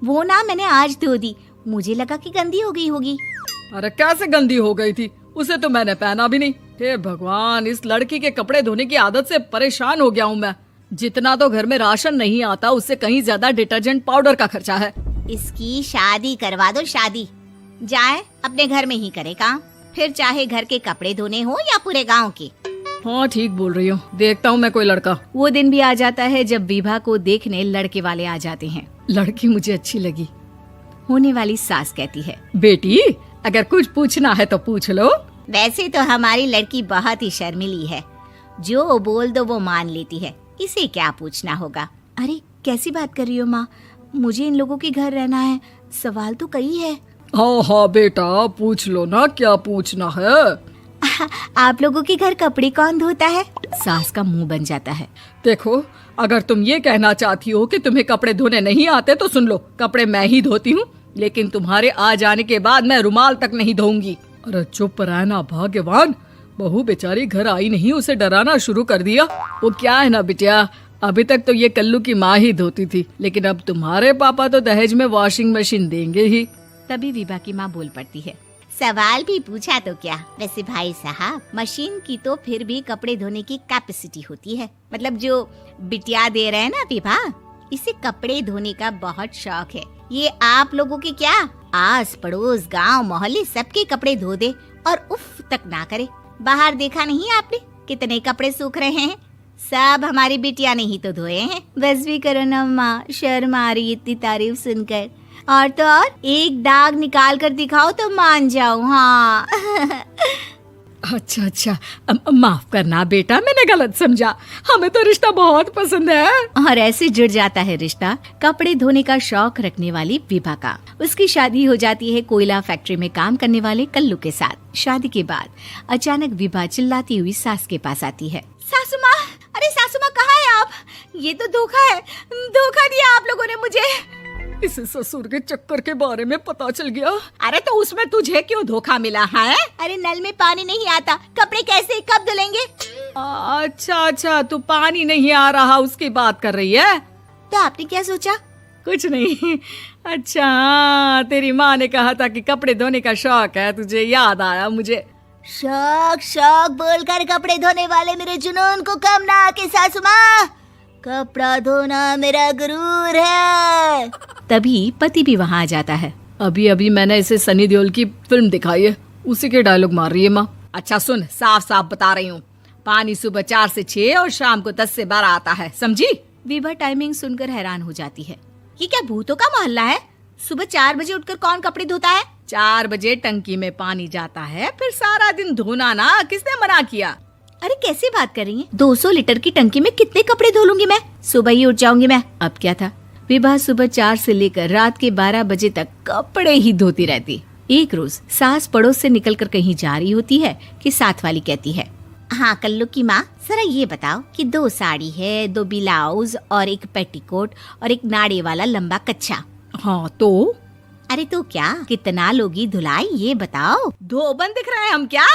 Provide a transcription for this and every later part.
वो ना मैंने आज धो दी, मुझे लगा कि गंदी हो गई होगी। अरे कैसे गंदी हो गई थी, उसे तो मैंने पहना भी नहीं। हे भगवान, इस लड़की के कपड़े धोने की आदत से परेशान हो गया हूँ मैं। जितना तो घर में राशन नहीं आता उससे कहीं ज्यादा डिटर्जेंट पाउडर का खर्चा है। इसकी शादी करवा दो, शादी। जाए अपने घर में ही करे काम, फिर चाहे घर के कपड़े धोने हो या पूरे गांव के। हाँ ठीक बोल रही हो, देखता हूँ मैं कोई लड़का। वो दिन भी आ जाता है जब विभा को देखने लड़के वाले आ जाते हैं। लड़की मुझे अच्छी लगी। होने वाली सास कहती है, बेटी अगर कुछ पूछना है तो पूछ लो। वैसे तो हमारी लड़की बहुत ही शर्मीली है, जो बोल दो वो मान लेती है, इसे क्या पूछना होगा। अरे कैसी बात कर रही हो माँ, मुझे इन लोगों के घर रहना है, सवाल तो कई है। हाँ हाँ बेटा पूछ लो ना, क्या पूछना है। आप लोगों के घर कपड़े कौन धोता है? सास का मुंह बन जाता है। देखो अगर तुम ये कहना चाहती हो कि तुम्हें कपड़े धोने नहीं आते तो सुन लो, कपड़े मैं ही धोती हूँ, लेकिन तुम्हारे आ जाने के बाद मैं रुमाल तक नहीं धोऊंगी। अरे चुप रहना भाग्यवान, बहू बेचारी घर आई नहीं, उसे डराना शुरू कर दिया। वो क्या है ना बिटिया, अभी तक तो ये कल्लू की माँ ही धोती थी, लेकिन अब तुम्हारे पापा तो दहेज में वॉशिंग मशीन देंगे ही। तभी विभा की माँ बोल पड़ती है, सवाल भी पूछा तो क्या। वैसे भाई साहब, मशीन की तो फिर भी कपड़े धोने की कैपेसिटी होती है। मतलब जो बिटिया दे रहे हैं ना विभा, इसे कपड़े धोने का बहुत शौक है। ये आप लोगों के क्या, आस पड़ोस गांव मोहल्ले सबके कपड़े धो दे और उफ तक ना करे। बाहर देखा नहीं आपने कितने कपड़े सूख रहे हैं, सब हमारी बिटिया ने ही तो धोए हैं। बस भी करो ना माँ, शर्म आ रही इतनी तारीफ सुनकर। और तो और एक दाग निकाल कर दिखाओ तो मान जाओ। हाँ अच्छा माफ करना बेटा, मैंने गलत समझा, हमें तो रिश्ता बहुत पसंद है। और ऐसे जुड़ जाता है रिश्ता कपड़े धोने का शौक रखने वाली विभा का। उसकी शादी हो जाती है कोयला फैक्ट्री में काम करने वाले कल्लू के साथ। शादी के बाद अचानक विभा चिल्लाती हुई सास के पास आती है, सासू माँ, अरे सासू माँ कहाँ है आप? ये तो धोखा है, धोखा दिया आप लोगों ने मुझे। इसे ससुर के चक्कर के बारे में पता चल गया। अरे तो उसमें तुझे क्यों धोखा मिला है? अरे नल में पानी नहीं आता, कपड़े कैसे कब धुलेंगे? अच्छा तू पानी नहीं आ रहा उसकी बात कर रही है। तो आपने क्या सोचा? कुछ नहीं। अच्छा तेरी माँ ने कहा था कि कपड़े धोने का शौक है तुझे, याद आया मुझे। शौक बोलकर कपड़े धोने वाले मेरे जुनून को कम ना आके सासू माँ, कपड़ा धोना मेरा गुरूर है। तभी पति भी वहाँ आ जाता है। अभी मैंने इसे सनी देओल की फिल्म दिखाई है, उसी के डायलॉग मार रही है माँ। अच्छा सुन, साफ साफ बता रही हूँ, पानी सुबह 4 से 6 और शाम को 10 से 12 आता है, समझी? विभा टाइमिंग सुनकर हैरान हो जाती है। ये क्या भूतों का मोहल्ला है? सुबह 4 बजे उठकर कौन कपड़े धोता है? 4 बजे टंकी में पानी जाता है, फिर सारा दिन धोना ना, किसने मना किया? अरे कैसी बात कर रही हैं? 200 लीटर की टंकी में कितने कपड़े धो लूंगी मैं? सुबह ही उठ जाऊंगी मैं। अब क्या था, विभा सुबह 4 से लेकर रात के 12 बजे तक कपड़े ही धोती रहती। एक रोज सास पड़ोस से निकलकर कहीं जा रही होती है कि साथ वाली कहती है, हाँ कल्लू की माँ, जरा ये बताओ कि 2 साड़ी है, 2 ब्लाउज और एक पेटीकोट और एक नाड़े वाला लंबा कच्छा। हाँ तो? अरे तो क्या, कितना लोगी धुलाई ये बताओ। धोबन दिख रहे हैं हम क्या?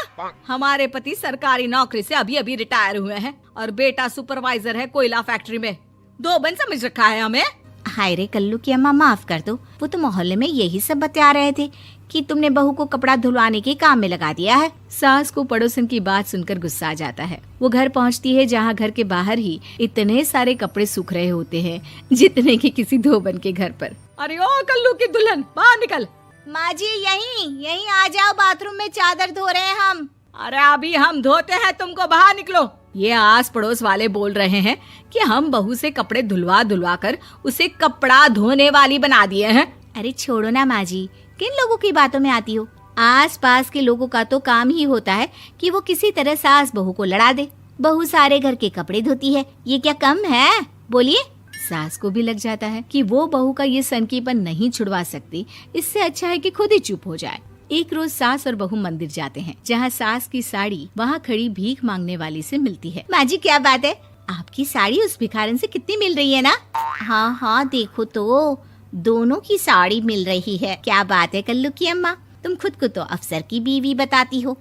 हमारे पति सरकारी नौकरी से अभी रिटायर हुए हैं और बेटा सुपरवाइजर है कोयला फैक्ट्री में। धोबन समझ रखा है हमें? हाय रे कल्लू की अम्मा, माफ कर दो, वो तो मोहल्ले में यही सब बता रहे थे कि तुमने बहू को कपड़ा धुलवाने के काम में लगा दिया है। सास को पड़ोसन की बात सुनकर गुस्सा आ जाता है। वो घर पहुंचती है जहां घर के बाहर ही इतने सारे कपड़े सूख रहे होते हैं जितने कि किसी धोबन के घर पर। अरे ओ कल्लू की दुल्हन, बाहर निकल। माँ जी यहीं आ जाओ, बाथरूम में चादर धो रहे हैं हम। अरे अभी हम धोते हैं, तुमको बाहर निकलो। ये आस पड़ोस वाले बोल रहे हैं कि हम बहू से कपड़े धुलवा कर उसे कपड़ा धोने वाली बना दिए हैं। अरे छोड़ो ना माँ जी, किन लोगों की बातों में आती हो? आस पास के लोगों का तो काम ही होता है कि वो किसी तरह सास बहू को लड़ा दे। बहू सारे घर के कपड़े धोती है, ये क्या कम है? बोलिए। सास को भी लग जाता है कि वो बहू का ये सनकीपन नहीं छुड़वा सकती, इससे अच्छा है कि खुद ही चुप हो जाए। एक रोज सास और बहू मंदिर जाते हैं, जहाँ सास की साड़ी वहाँ खड़ी भीख मांगने वाली से मिलती है। माँ जी क्या बात है, आपकी साड़ी उस भिखारन से कितनी मिल रही है ना? हाँ देखो तो दोनों की साड़ी मिल रही है। क्या बात है कल्लू की अम्मा, तुम खुद को तो अफसर की बीवी बताती हो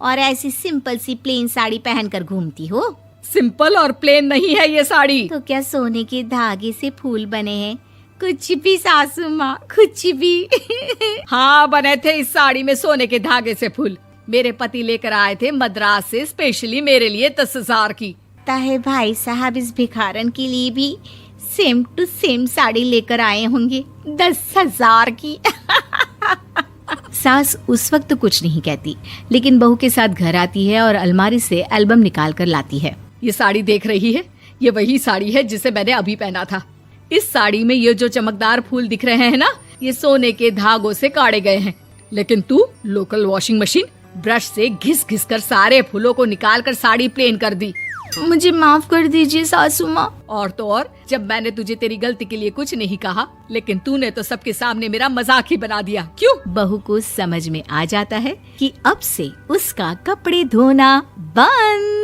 और ऐसी सिंपल सी प्लेन साड़ी पहनकर घूमती हो। सिंपल और प्लेन नहीं है ये साड़ी। तो क्या सोने के धागे से फूल बने हैं? कुछ भी सासू माँ, कुछ भी। हाँ, बने थे इस साड़ी में सोने के धागे से फूल। मेरे पति लेकर आए थे मद्रास से स्पेशली मेरे लिए 10,000 की। ताहे भाई साहब इस भिखारन के लिए भी सेम टू सेम साड़ी लेकर आए होंगे 10,000 की। सास उस वक्त तो कुछ नहीं कहती, लेकिन बहू के साथ घर आती है और अलमारी से एल्बम निकाल कर लाती है। ये साड़ी देख रही है, ये वही साड़ी है जिसे मैंने अभी पहना था। इस साड़ी में ये जो चमकदार फूल दिख रहे हैं ना, ये सोने के धागों से काटे गए हैं। लेकिन तू लोकल वॉशिंग मशीन ब्रश से घिस घिस कर सारे फूलों को निकाल कर साड़ी प्लेन कर दी। मुझे माफ कर दीजिए सासू माँ। और तो और, जब मैंने तुझे तेरी गलती के लिए कुछ नहीं कहा, लेकिन तूने तो सबके सामने मेरा मजाक ही बना दिया। क्यों? बहू को समझ में आ जाता है कि अब से उसका कपड़े धोना बंद।